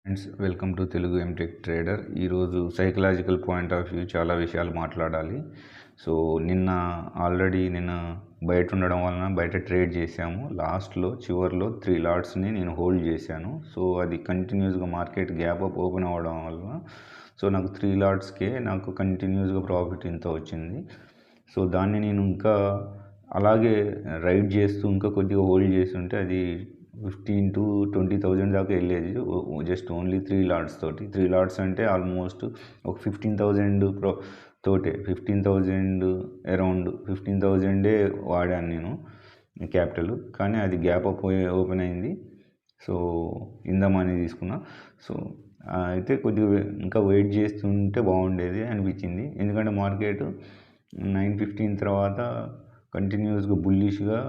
Friends, welcome to Telugu MTech trader. ఈరోజు psychological point of view చాలా విషయాలు మాట్లాడాలి. సో నిన్న బయట ఉండడం వలన బయట ట్రేడ్ చేశాము. లాస్ట్లో చివర్లో 3 లాట్స్ని నేను హోల్డ్ చేశాను. సో అది కంటిన్యూస్గా మార్కెట్ గ్యాప్ అప్ ఓపెన్ అవ్వడం వలన సో నాకు 3 లాట్స్కే నాకు కంటిన్యూస్గా ప్రాఫిట్ ఇంత వచ్చింది. సో దాన్ని నేను ఇంకా అలాగే రైడ్ చేస్తూ ఇంకా కొద్దిగా హోల్డ్ చేస్తుంటే అది 15,000-20,000 దాకా వెళ్ళేది. జస్ట్ ఓన్లీ 3 లాట్స్ తోటి. 3 లాట్స్ అంటే ఆల్మోస్ట్ ఒక 15,000 తోటే 15,000 అరౌండ్ 15,000 వాడాను నేను క్యాపిటల్. కానీ అది గ్యాప్ అప్ ఓపెన్ అయింది. సో ఇన్ ద మనీ తీసుకున్నా. సో అయితే కొద్దిగా ఇంకా వెయిట్ చేస్తుంటే బాగుండేది అనిపించింది. ఎందుకంటే మార్కెట్ 9:15 తర్వాత కంటిన్యూస్గా బుల్లిష్గా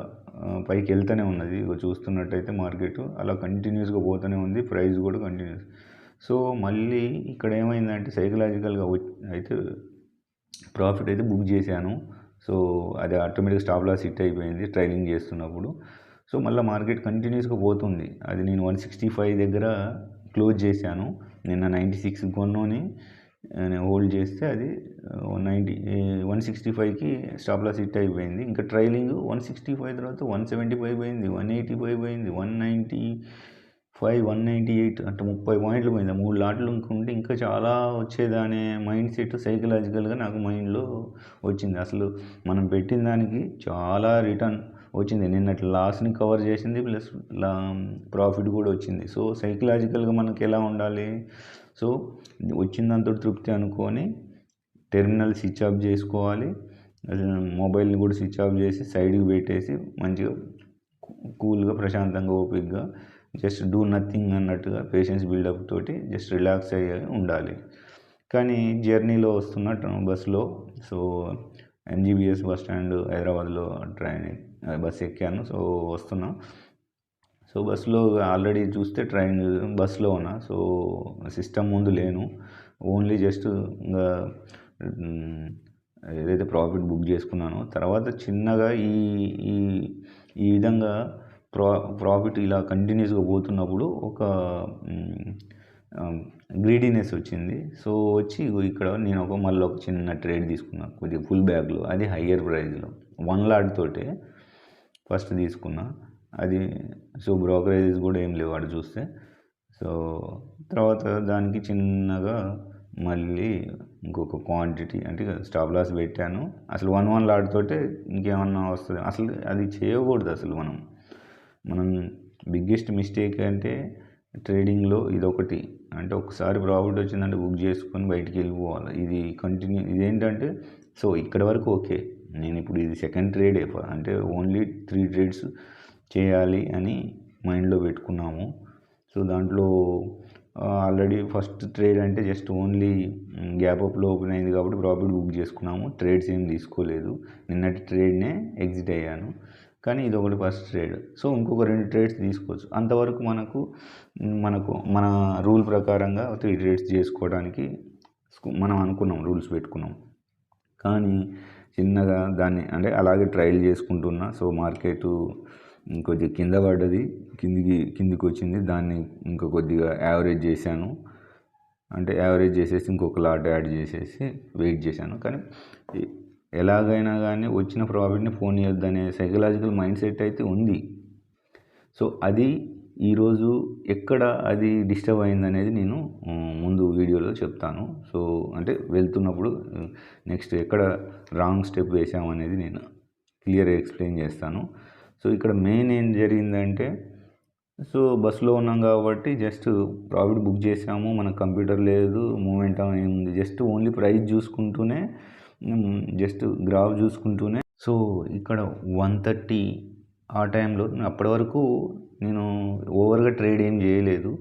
పైకి వెళ్తూనే ఉన్నది. చూస్తున్నట్టయితే మార్కెట్ అలా కంటిన్యూస్గా పోతూనే ఉంది. ప్రైస్ కూడా కంటిన్యూస్. సో మళ్ళీ ఇక్కడ ఏమైందంటే సైకలాజికల్గా అయితే ప్రాఫిట్ అయితే బుక్ చేశాను. సో అది ఆటోమేటిక్గా స్టాప్ లాస్ హిట్ అయిపోయింది ట్రైలింగ్ చేస్తున్నప్పుడు. సో మళ్ళీ మార్కెట్ కంటిన్యూస్గా పోతుంది. అది నేను 165 దగ్గర క్లోజ్ చేశాను. నిన్న 96 కొన్నోని హోల్డ్ చేస్తే అది 165కి స్టాప్ లాస్ హిట్ అయిపోయింది. ఇంకా ట్రైలింగ్ 165 తర్వాత 175 పోయింది, 185 పోయింది, 195, 198 అంటే 30 పాయింట్లు పోయింది. 3 లాట్లు ఉంటే ఇంకా చాలా వచ్చేదనే మైండ్ సెట్ సైకలాజికల్గా నాకు మైండ్లో వచ్చింది. అసలు మనం పెట్టిన దానికి చాలా రిటర్న్ వచ్చింది. నిన్నటి లాస్ని కవర్ చేసింది, ప్లస్ ప్రాఫిట్ కూడా వచ్చింది. సో సైకలాజికల్గా మనకి ఎలా ఉండాలి? సో వచ్చిందంతా తృప్తి అనుకొని టెర్మినల్ స్విచ్ ఆఫ్ చేసుకోవాలి. మొబైల్ని కూడా స్విచ్ ఆఫ్ చేసి సైడ్కి పెట్టేసి మంచిగా కూల్గా ప్రశాంతంగా ఓపిక్గా జస్ట్ డూ నథింగ్ అన్నట్టుగా పేషెన్స్ బిల్డప్ తోటి జస్ట్ రిలాక్స్ అయ్యి ఉండాలి. కానీ జర్నీలో వస్తున్న బస్సులో సో ఎంజీబీఎస్ బస్ స్టాండ్ హైదరాబాద్లో బస్ ఎక్కాను. సో వస్తున్నా. సో బస్సులో ఆల్రెడీ చూస్తే బస్సులో ఉన్నా. సో సిస్టమ్ ముందు లేను. ఓన్లీ జస్ట్ ఇంకా ఏదైతే ప్రాఫిట్ బుక్ చేసుకున్నానో తర్వాత చిన్నగా ఈ విధంగా ప్రాఫిట్ ఇలా కంటిన్యూస్గా పోతున్నప్పుడు ఒక గ్రీడీనెస్ వచ్చింది. సో వచ్చి ఇక్కడ నేను మళ్ళీ ఒక చిన్న ట్రేడ్ తీసుకున్నాను కొద్దిగా ఫుల్ బ్యాగ్లో. అది హయ్యర్ ప్రైస్లో 1 లాట్ తోటే ఫస్ట్ తీసుకున్నా. అది సో బ్రోకరేజెస్ కూడా ఏం లేవు అక్కడ చూస్తే. సో తర్వాత దానికి చిన్నగా మళ్ళీ ఇంకొక క్వాంటిటీ అంటే స్టాప్ లాస్ పెట్టాను. అసలు 1 లాట్ తోటే ఇంకేమన్నా వస్తుంది? అసలు అది చేయకూడదు. అసలు మనం బిగ్గెస్ట్ మిస్టేక్ అంటే ట్రేడింగ్లో ఇదొకటి. అంటే ఒకసారి ప్రాఫిట్ వచ్చిందంటే బుక్ చేసుకొని బయటికి వెళ్ళిపోవాలి. ఇదేంటంటే సో ఇక్కడ వరకు ఓకే. నేను ఇప్పుడు ఇది సెకండ్ ట్రేడే, అంటే ఓన్లీ 3 ట్రేడ్స్ చేయాలి అని మైండ్లో పెట్టుకున్నాము. సో దాంట్లో ఆల్రెడీ ఫస్ట్ ట్రేడ్ అంటే జస్ట్ ఓన్లీ గ్యాప్ అప్లో ఓపెన్ అయింది కాబట్టి ప్రాఫిట్ బుక్ చేసుకున్నాము. ట్రేడ్స్ ఏం తీసుకోలేదు. నిన్నటి ట్రేడ్నే ఎగ్జిట్ అయ్యాను. కానీ ఇది ఒకటి ఫస్ట్ ట్రేడ్. సో ఇంకొక 2 ట్రేడ్స్ తీసుకోవచ్చు. అంతవరకు మన రూల్ ప్రకారంగా 3 ట్రేడ్స్ చేసుకోవడానికి మనం అనుకున్నాం, రూల్స్ పెట్టుకున్నాం. కానీ చిన్నగా దాన్ని అంటే అలాగే ట్రయల్ చేసుకుంటున్నా. సో మార్కెట్ కొద్దిగా కింద పడ్డది, కిందికి వచ్చింది. దాన్ని ఇంకా కొద్దిగా యావరేజ్ చేశాను. అంటే యావరేజ్ చేసేసి ఇంకొక లాట్ యాడ్ చేసేసి వెయిట్ చేశాను. కానీ ఎలాగైనా కానీ వచ్చిన ప్రాఫిట్ని ఫోన్ చేయొద్దనే సైకలాజికల్ మైండ్ సెట్ అయితే ఉంది. సో అది ఈరోజు ఎక్కడ అది డిస్టర్బ్ అయిందనేది నేను ముందు వీడియోలో చెప్తాను. సో అంటే వెళ్తున్నప్పుడు నెక్స్ట్ ఎక్కడ రాంగ్ స్టెప్ వేసామనేది నేను క్లియర్గా ఎక్స్ప్లెయిన్ చేస్తాను. సో ఇక్కడ మెయిన్ ఏం జరిగిందంటే సో బస్సులో ఉన్నాం కాబట్టి జస్ట్ ప్రాఫిట్ బుక్ చేసాము. మనకు కంప్యూటర్ లేదు, మూమెంటం ఏముంది, జస్ట్ ఓన్లీ ప్రైస్ చూసుకుంటూనే జస్ట్ గ్రాఫ్ చూసుకుంటూనే సో ఇక్కడ 130 ఆ టైంలో అప్పటి వరకు నేను ఓవర్గా ట్రేడ్ ఏం చేయలేదు.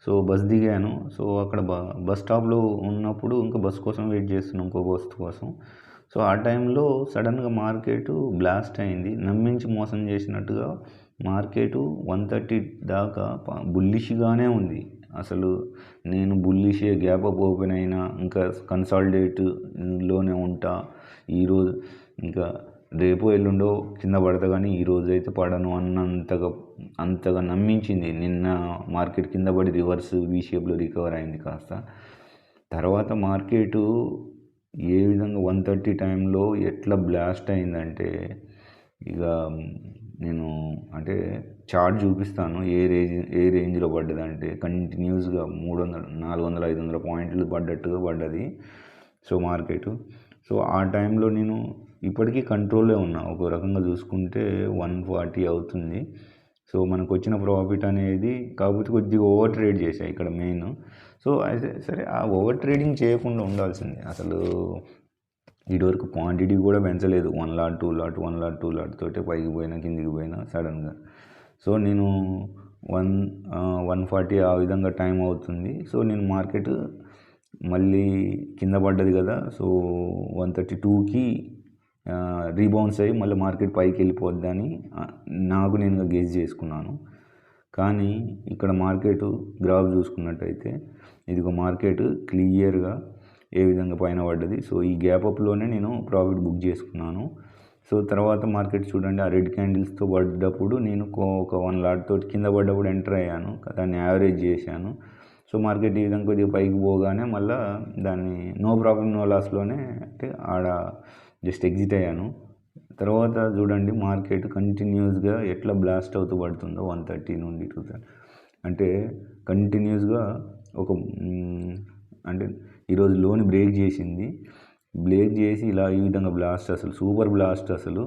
సో బస్ దిగాను. సో అక్కడ బస్ స్టాప్లో ఉన్నప్పుడు ఇంకా బస్ కోసం వెయిట్ చేస్తున్నాం, ఇంకో బస్ కోసం. సో ఆ టైంలో సడన్గా మార్కెట్ బ్లాస్ట్ అయింది. నమ్మించి మోసం చేసినట్టుగా మార్కెట్ 130 దాకా బుల్లిష్గానే ఉంది. అసలు నేను బుల్లిషే గ్యాప్ అప్ ఓపెన్ అయినా ఇంకా కన్సాలిడేట్లోనే ఉంటా. ఈరోజు ఇంకా రేపు ఎల్లుండో కింద పడతా కానీ ఈరోజు అయితే పడను అంతగా నమ్మించింది. నిన్న మార్కెట్ కింద పడి రివర్స్ వి షేప్లో రికవర్ అయింది కాస్త. తర్వాత మార్కెటు ఏ విధంగా 130 టైంలో ఎట్లా బ్లాస్ట్ అయిందంటే, ఇక నేను అంటే చార్ట్ చూపిస్తాను ఏ రేంజ్లో పడ్డదంటే కంటిన్యూస్గా 300 400 500 పాయింట్లు పడ్డట్టుగా పడ్డది సో మార్కెట్. సో ఆ టైంలో నేను ఇప్పటికీ కంట్రోల్లో ఉన్నా. ఒక రకంగా చూసుకుంటే 140 అవుతుంది. సో మనకు వచ్చిన ప్రాఫిట్ అనేది కాకపోతే కొద్దిగా ఓవర్ ట్రేడ్ చేశా ఇక్కడ మెయిన్. సో అయితే సరే ఆ ఓవర్ ట్రేడింగ్ చేయకుండా ఉండాల్సిందే. అసలు ఇదివరకు క్వాంటిటీ కూడా పెంచలేదు. 1 లాట్ 2 లాట్ 1 లాట్ 2 లాట్ తోటే పైకి పోయినా కిందికి పోయినా సడన్గా. సో నేను 140 ఆ విధంగా టైం అవుతుంది. సో నేను మార్కెట్ మళ్ళీ కింద పడ్డది కదా, సో 132కి రీబౌన్స్ అయ్యి మళ్ళీ మార్కెట్ పైకి వెళ్ళిపోద్దని నాకు నేను గెస్ చేసుకున్నాను. కానీ ఇక్కడ మార్కెట్ గ్రాఫ్ చూసుకున్నట్టయితే ఇదిగో మార్కెట్ క్లియర్గా ఏ విధంగా పైన పడ్డది. సో ఈ గ్యాప్ అప్లోనే నేను ప్రాఫిట్ బుక్ చేసుకున్నాను. సో తర్వాత మార్కెట్ చూడండి, ఆ రెడ్ క్యాండిల్స్తో పడ్డప్పుడు నేను ఒక 1 లాట్ తోటి కింద పడ్డప్పుడు ఎంటర్ అయ్యాను, దాన్ని యావరేజ్ చేశాను. సో మార్కెట్ ఈ విధంగా కొద్దిగా పైకి పోగానే మళ్ళీ దాన్ని నో ప్రాఫిట్ నో లాస్లోనే అంటే ఆడ జస్ట్ ఎగ్జిట్ అయ్యాను. తర్వాత చూడండి మార్కెట్ కంటిన్యూస్గా ఎట్లా బ్లాస్ట్ అవుతూ పడుతుందో 130 నుండి 230 అంటే కంటిన్యూస్గా ఒక అంటే ఈరోజు లోని బ్రేక్ చేసింది. బ్రేక్ చేసి ఇలా ఈ విధంగా బ్లాస్ట్, అసలు సూపర్ బ్లాస్ట్ అసలు.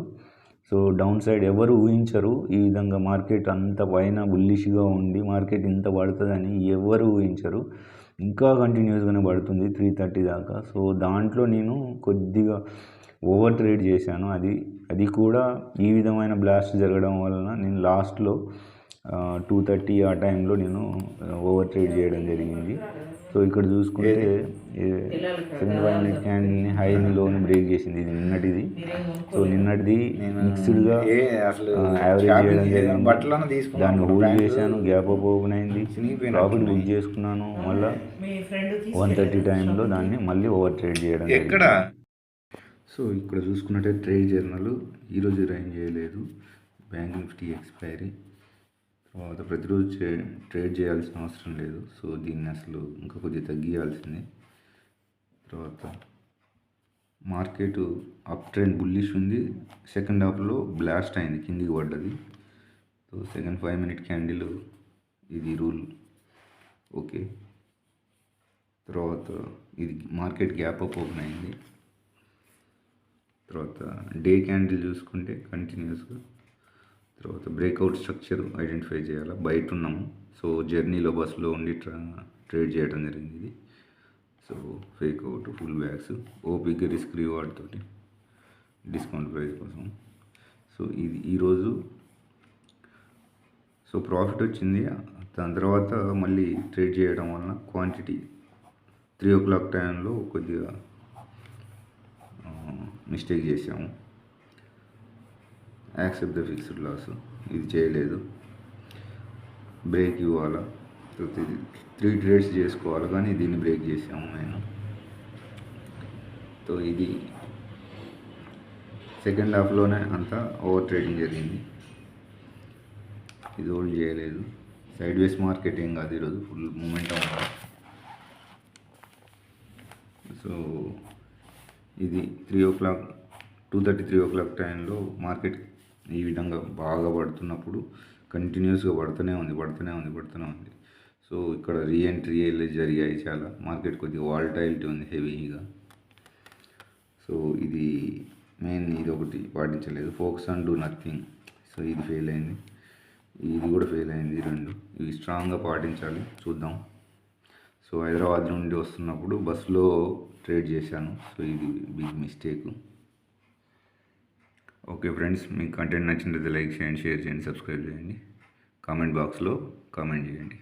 సో డౌన్ సైడ్ ఎవరు ఊహించరు ఈ విధంగా మార్కెట్ అంత పైన బుల్లిష్గా ఉండి మార్కెట్ ఇంత పడుతుందని ఎవరు ఊహించరు. ఇంకా కంటిన్యూస్గానే పడుతుంది 330 దాకా. సో దాంట్లో నేను కొద్దిగా ఓవర్ ట్రేడ్ చేశాను. అది కూడా ఈ విధమైన బ్లాస్ట్ జరగడం వలన నేను లాస్ట్లో 230 ఆ టైంలో నేను ఓవర్ ట్రేడ్ చేయడం జరిగింది. సో ఇక్కడ చూసుకుంటే 75 మినిట్ క్యాండిల్ని హైని లోని బ్రేక్ చేసింది. ఇది నిన్నటిది. సో నిన్నటిది మిక్స్డ్గా యావరేజ్ చేయడం జరిగింది. దాన్ని హోల్డ్ చేశాను, గ్యాప్ అప్ ఓపెన్ అయింది, ప్రాఫిట్ బుక్ చేసుకున్నాను. మళ్ళీ 130 టైంలో దాన్ని మళ్ళీ ఓవర్ ట్రేడ్ చేయడం జరిగింది. సో ఇక్కడ చూసుకున్నట్టయితే ట్రేడ్ జర్నల్ ఈరోజు రైన్ చేయలేదు, బ్యాంక్ నిఫ్టీ ఎక్స్పైరీ. తర్వాత ప్రతిరోజు ట్రేడ్ చేయాల్సిన అవసరం లేదు. సో దీన్ని అసలు ఇంకా కొద్దిగా తగ్గియాల్సిందే. తర్వాత మార్కెట్ అప్ ట్రెండ్ బుల్లిష్ ఉంది. సెకండ్ హాఫ్లో బ్లాస్ట్ అయింది, కిందికి పడ్డది. సో సెకండ్ 5 మినిట్ క్యాండిల్ ఇది రూల్ ఓకే. తర్వాత ఇది మార్కెట్ గ్యాప్ అప్ ఓపెన్ అయింది. తర్వాత డే క్యాండిల్ చూసుకుంటే కంటిన్యూస్గా తర్వాత బ్రేక్అవుట్ స్ట్రక్చర్ ఐడెంటిఫై చేయాలి. బయట ఉన్నాము, సో జర్నీలో బస్సులో ఉండి ట్రేడ్ చేయడం జరిగింది ఇది. So fake out full bags ఓపిక్గా రిస్క్ రివార్డ్ తోటి డిస్కౌంట్ ప్రైస్ కోసం. సో ఇది ఈరోజు సో ప్రాఫిట్ వచ్చింది. దాని తర్వాత మళ్ళీ ట్రేడ్ చేయడం వలన క్వాంటిటీ 3 o'clock టైంలో కొద్దిగా మిస్టేక్ చేసాము. యాక్సెప్ట్ ద ఫిక్స్డ్ లాస్ ఇది చేయలేదు. బ్రేక్ ఇవ్వాలా, 3 ట్రేడ్స్ చేసుకోవాలి, కానీ దీన్ని బ్రేక్ చేసాము నేను. సో ఇది సెకండ్ హాఫ్లోనే అంతా ఓవర్ ట్రేడింగ్ జరిగింది. ఇది హోల్డ్ చేయలేదు. సైడ్ వేస్ మార్కెట్ ఏం కాదు, ఈరోజు ఫుల్ మూమెంటం ఉంది. సో ఇది 3 o'clock 2:33 o'clock టైంలో మార్కెట్ ఈ విధంగా బాగా పడుతున్నప్పుడు కంటిన్యూస్గా పడుతూనే ఉంది. సో ఇక్కడ రీఎంట్రీ జరిగాయి చాలా. మార్కెట్ కొద్దిగా వాలటైలిటీ ఉంది హెవీగా. సో ఇది మెయిన్ ఇది ఒకటి పాటించలేదు, focus on do nothing. So ఇది ఫెయిల్ అయింది, ఇది కూడా ఫెయిల్ అయింది. రెండు ఇవి స్ట్రాంగ్గా పాటించాలి, చూద్దాం. సో హైదరాబాద్ నుండి వస్తున్నప్పుడు బస్సులో ట్రేడ్ చేశాను. సో ఇది బిగ్ మిస్టేక్. ఓకే ఫ్రెండ్స్, మీకు కంటెంట్ నచ్చినట్లయితే లైక్ చేయండి, షేర్ చేయండి, సబ్స్క్రైబ్ చేయండి, కామెంట్ బాక్స్లో కామెంట్ చేయండి.